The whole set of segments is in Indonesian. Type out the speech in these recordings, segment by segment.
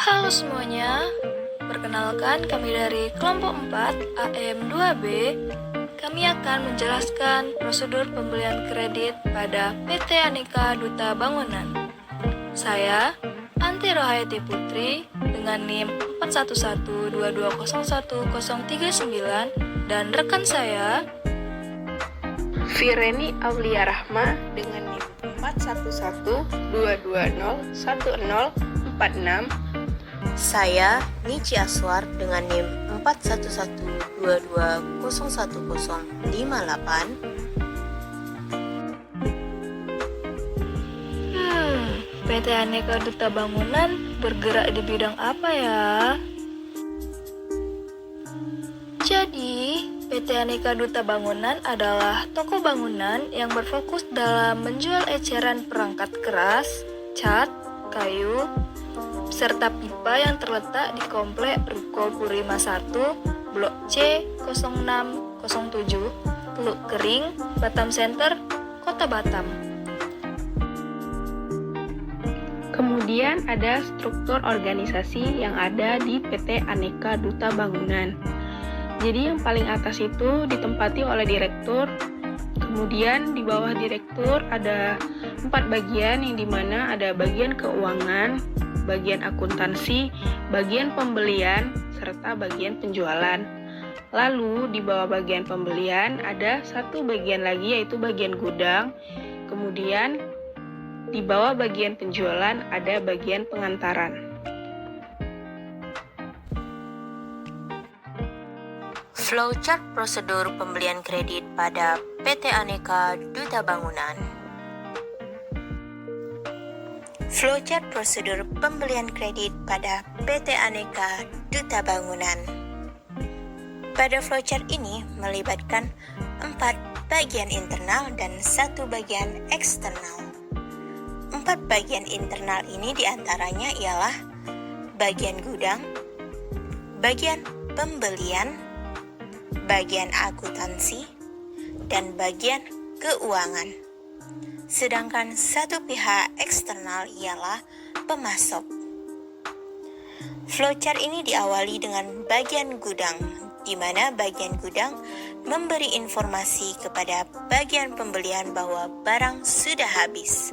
Halo semuanya, perkenalkan kami dari kelompok 4 AM2B. Kami akan menjelaskan prosedur pembelian kredit pada PT Aneka Duta Bangunan. Saya, Anti Rohayati Putri, dengan NIM 4112201039 dan rekan saya, Fireni Aulia Rahma dengan NIM 4112201046. Saya Nici Aswar dengan NIM 4112201058. PT Aneka Duta Bangunan bergerak di bidang apa ya? Jadi, PT Aneka Duta Bangunan adalah toko bangunan yang berfokus dalam menjual eceran perangkat keras, cat, kayu, serta pipa yang terletak di komplek Ruko Purima 1, Blok C 0607, Teluk Kering, Batam Center, Kota Batam. Kemudian ada struktur organisasi yang ada di PT Aneka Duta Bangunan. Jadi yang paling atas itu ditempati oleh direktur. Kemudian di bawah direktur ada 4 bagian, yang dimana ada bagian keuangan, bagian akuntansi, bagian pembelian, serta bagian penjualan. Lalu di bawah bagian pembelian ada satu bagian lagi, yaitu bagian gudang. Kemudian di bawah bagian penjualan ada bagian pengantaran. Flowchart prosedur pembelian kredit pada PT Aneka Duta Bangunan. Flowchart prosedur pembelian kredit pada PT Aneka Duta Bangunan. Pada flowchart ini melibatkan 4 bagian internal dan 1 bagian eksternal. 4 bagian internal ini diantaranya ialah bagian gudang, bagian pembelian, bagian akuntansi, dan bagian keuangan. Sedangkan satu pihak eksternal ialah pemasok. Flowchart ini diawali dengan bagian gudang, di mana bagian gudang memberi informasi kepada bagian pembelian bahwa barang sudah habis.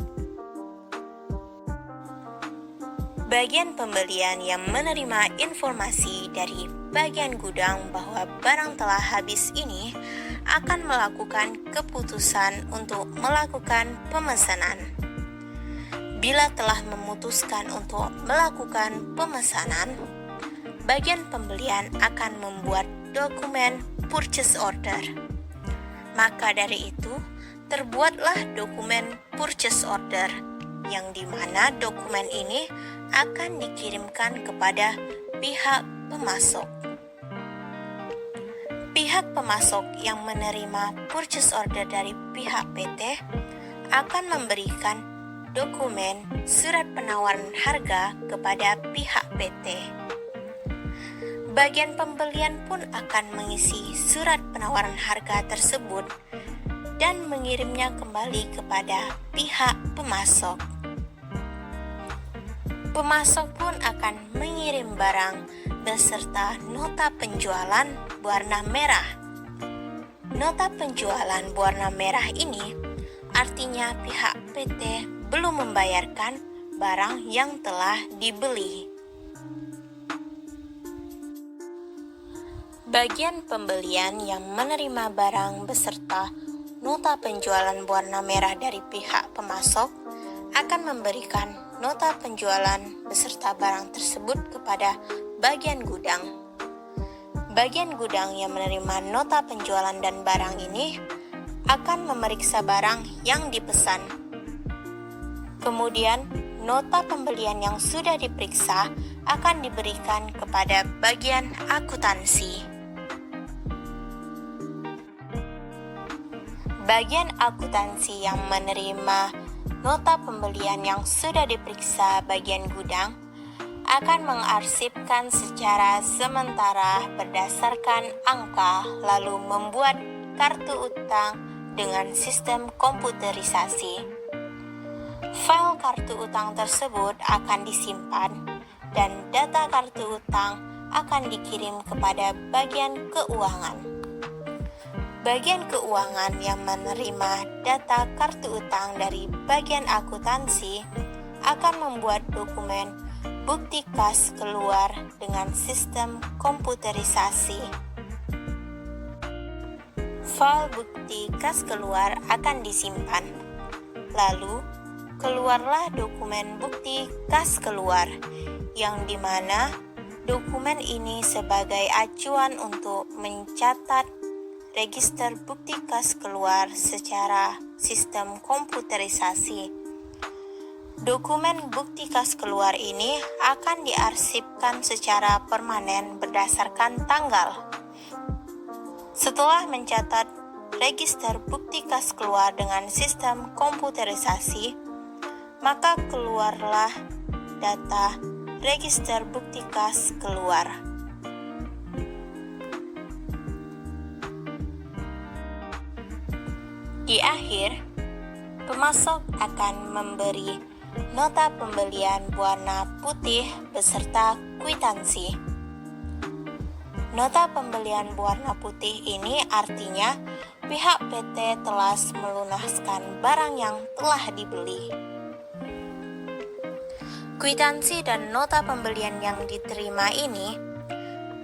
Bagian pembelian yang menerima informasi dari bagian gudang bahwa barang telah habis ini akan melakukan keputusan untuk melakukan pemesanan. Bila telah memutuskan untuk melakukan pemesanan, bagian pembelian akan membuat dokumen purchase order. Maka dari itu, terbuatlah dokumen purchase order, yang dimana dokumen ini akan dikirimkan kepada pihak pemasok. Pihak pemasok yang menerima purchase order dari pihak PT akan memberikan dokumen surat penawaran harga kepada pihak PT. Bagian pembelian pun akan mengisi surat penawaran harga tersebut dan mengirimnya kembali kepada pihak pemasok. Pemasok pun akan mengirim barang beserta nota penjualan berwarna merah. Nota penjualan berwarna merah ini artinya pihak PT belum membayarkan barang yang telah dibeli. Bagian pembelian yang menerima barang beserta nota penjualan berwarna merah dari pihak pemasok akan memberikan nota penjualan beserta barang tersebut kepada bagian gudang. Bagian gudang yang menerima nota penjualan dan barang ini akan memeriksa barang yang dipesan. Kemudian, nota pembelian yang sudah diperiksa akan diberikan kepada bagian akuntansi. Bagian akuntansi yang menerima nota pembelian yang sudah diperiksa bagian gudang akan mengarsipkan secara sementara berdasarkan angka, lalu membuat kartu utang dengan sistem komputerisasi. File kartu utang tersebut akan disimpan dan data kartu utang akan dikirim kepada bagian keuangan. Bagian keuangan yang menerima data kartu utang dari bagian akuntansi akan membuat dokumen bukti kas keluar dengan sistem komputerisasi. File bukti kas keluar akan disimpan. Lalu, keluarlah dokumen bukti kas keluar, yang dimana dokumen ini sebagai acuan untuk mencatat register bukti kas keluar secara sistem komputerisasi. Dokumen bukti kas keluar ini akan diarsipkan secara permanen berdasarkan tanggal. Setelah mencatat register bukti kas keluar dengan sistem komputerisasi, maka keluarlah data register bukti kas keluar. Di akhir, pemasok akan memberi nota pembelian berwarna putih beserta kwitansi. Nota pembelian berwarna putih ini artinya pihak PT telah melunaskan barang yang telah dibeli. Kwitansi dan nota pembelian yang diterima ini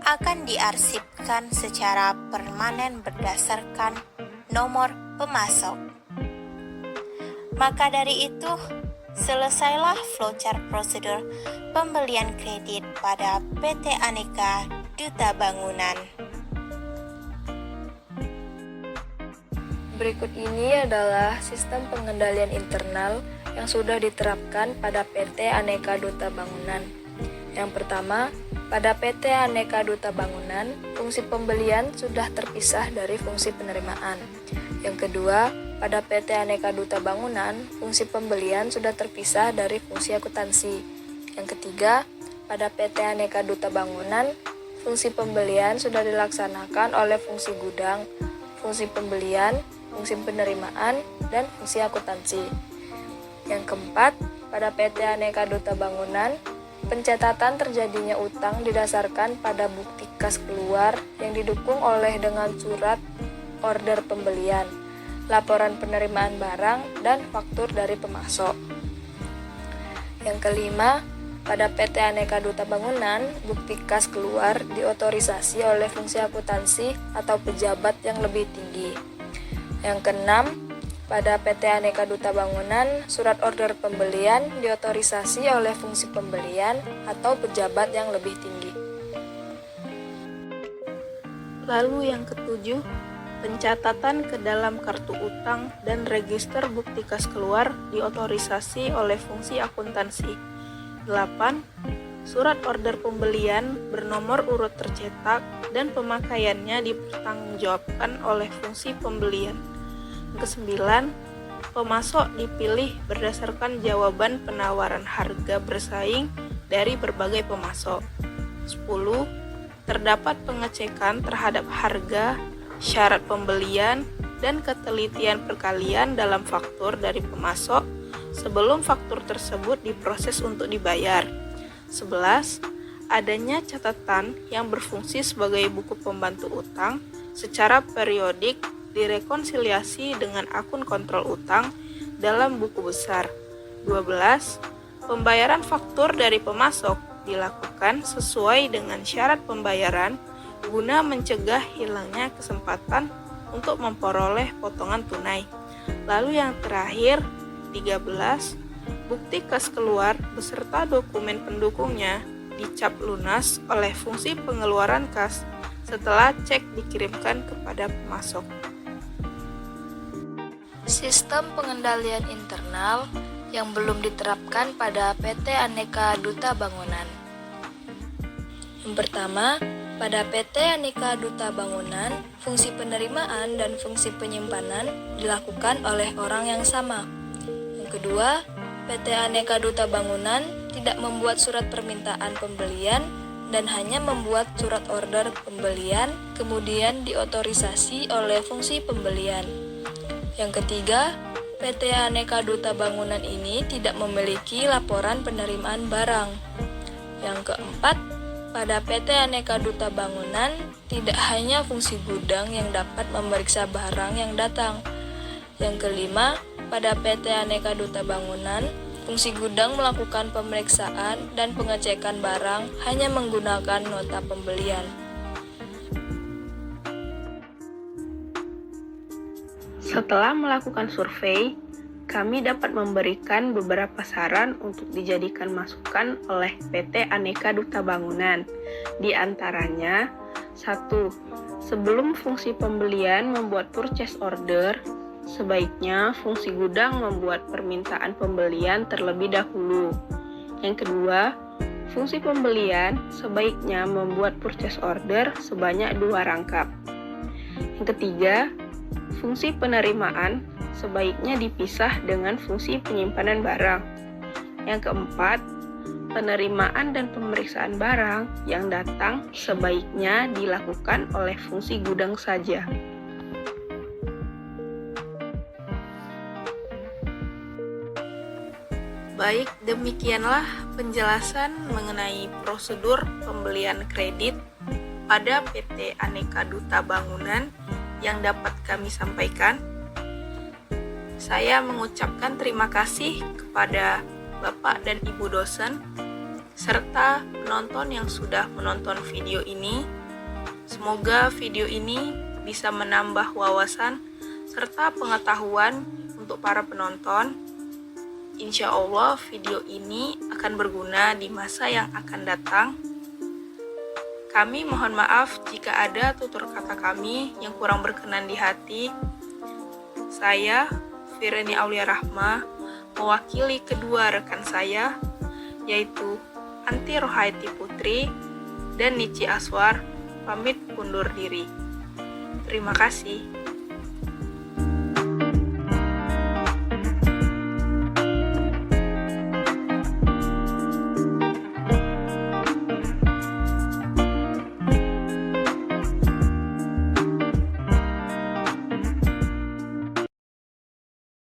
akan diarsipkan secara permanen berdasarkan nomor pemasok. Maka dari itu, selesailah flowchart prosedur pembelian kredit pada PT Aneka Duta Bangunan. Berikut ini adalah sistem pengendalian internal yang sudah diterapkan pada PT Aneka Duta Bangunan. Yang pertama, pada PT Aneka Duta Bangunan, fungsi pembelian sudah terpisah dari fungsi penerimaan. Yang kedua, pada PT Aneka Duta Bangunan, fungsi pembelian sudah terpisah dari fungsi akuntansi. Yang ketiga, pada PT Aneka Duta Bangunan, fungsi pembelian sudah dilaksanakan oleh fungsi gudang, fungsi pembelian, fungsi penerimaan, dan fungsi akuntansi. Yang keempat, pada PT Aneka Duta Bangunan, pencatatan terjadinya utang didasarkan pada bukti kas keluar yang didukung oleh dengan surat order pembelian, laporan penerimaan barang, dan faktur dari pemasok. Yang kelima, pada PT Aneka Duta Bangunan, bukti kas keluar diotorisasi oleh fungsi akuntansi atau pejabat yang lebih tinggi. Yang keenam, pada PT Aneka Duta Bangunan, surat order pembelian diotorisasi oleh fungsi pembelian atau pejabat yang lebih tinggi. Lalu yang ketujuh, pencatatan ke dalam kartu utang dan register bukti kas keluar diotorisasi oleh fungsi akuntansi. 8. Surat order pembelian bernomor urut tercetak dan pemakaiannya dipertanggungjawabkan oleh fungsi pembelian. Ke-9, pemasok dipilih berdasarkan jawaban penawaran harga bersaing dari berbagai pemasok. 10. Terdapat pengecekan terhadap harga, syarat pembelian, dan ketelitian perkalian dalam faktur dari pemasok sebelum faktur tersebut diproses untuk dibayar. 11. Adanya catatan yang berfungsi sebagai buku pembantu utang secara periodik direkonsiliasi dengan akun kontrol utang dalam buku besar. 12. Pembayaran faktur dari pemasok dilakukan sesuai dengan syarat pembayaran guna mencegah hilangnya kesempatan untuk memperoleh potongan tunai. Lalu yang terakhir, 13. Bukti kas keluar beserta dokumen pendukungnya dicap lunas oleh fungsi pengeluaran kas setelah cek dikirimkan kepada pemasok. Sistem pengendalian internal yang belum diterapkan pada PT Aneka Duta Bangunan. Yang pertama, pada PT Aneka Duta Bangunan, fungsi penerimaan dan fungsi penyimpanan dilakukan oleh orang yang sama. Yang kedua, PT Aneka Duta Bangunan tidak membuat surat permintaan pembelian dan hanya membuat surat order pembelian, kemudian diotorisasi oleh fungsi pembelian. Yang ketiga, PT Aneka Duta Bangunan ini tidak memiliki laporan penerimaan barang. Yang keempat, pada PT Aneka Duta Bangunan tidak hanya fungsi gudang yang dapat memeriksa barang yang datang. Yang kelima, pada PT Aneka Duta Bangunan, fungsi gudang melakukan pemeriksaan dan pengecekan barang hanya menggunakan nota pembelian. Setelah melakukan survei, kami dapat memberikan beberapa saran untuk dijadikan masukan oleh PT Aneka Duta Bangunan. Di antaranya, 1. Sebelum fungsi pembelian membuat purchase order, sebaiknya fungsi gudang membuat permintaan pembelian terlebih dahulu. Yang kedua, fungsi pembelian sebaiknya membuat purchase order sebanyak 2 rangkap. Yang ketiga, fungsi penerimaan sebaiknya dipisah dengan fungsi penyimpanan barang. Yang keempat, penerimaan dan pemeriksaan barang yang datang sebaiknya dilakukan oleh fungsi gudang saja. Baik, demikianlah penjelasan mengenai prosedur pembelian kredit pada PT Aneka Duta Bangunan yang dapat kami sampaikan. Saya mengucapkan terima kasih kepada Bapak dan Ibu dosen, serta penonton yang sudah menonton video ini. Semoga video ini bisa menambah wawasan serta pengetahuan untuk para penonton. Insya Allah video ini akan berguna di masa yang akan datang. Kami mohon maaf jika ada tutur kata kami yang kurang berkenan di hati. Saya, Fireni Aulia Rahma, mewakili kedua rekan saya, yaitu Anti Rohaiti Putri dan Nici Aswar, pamit undur diri. Terima kasih.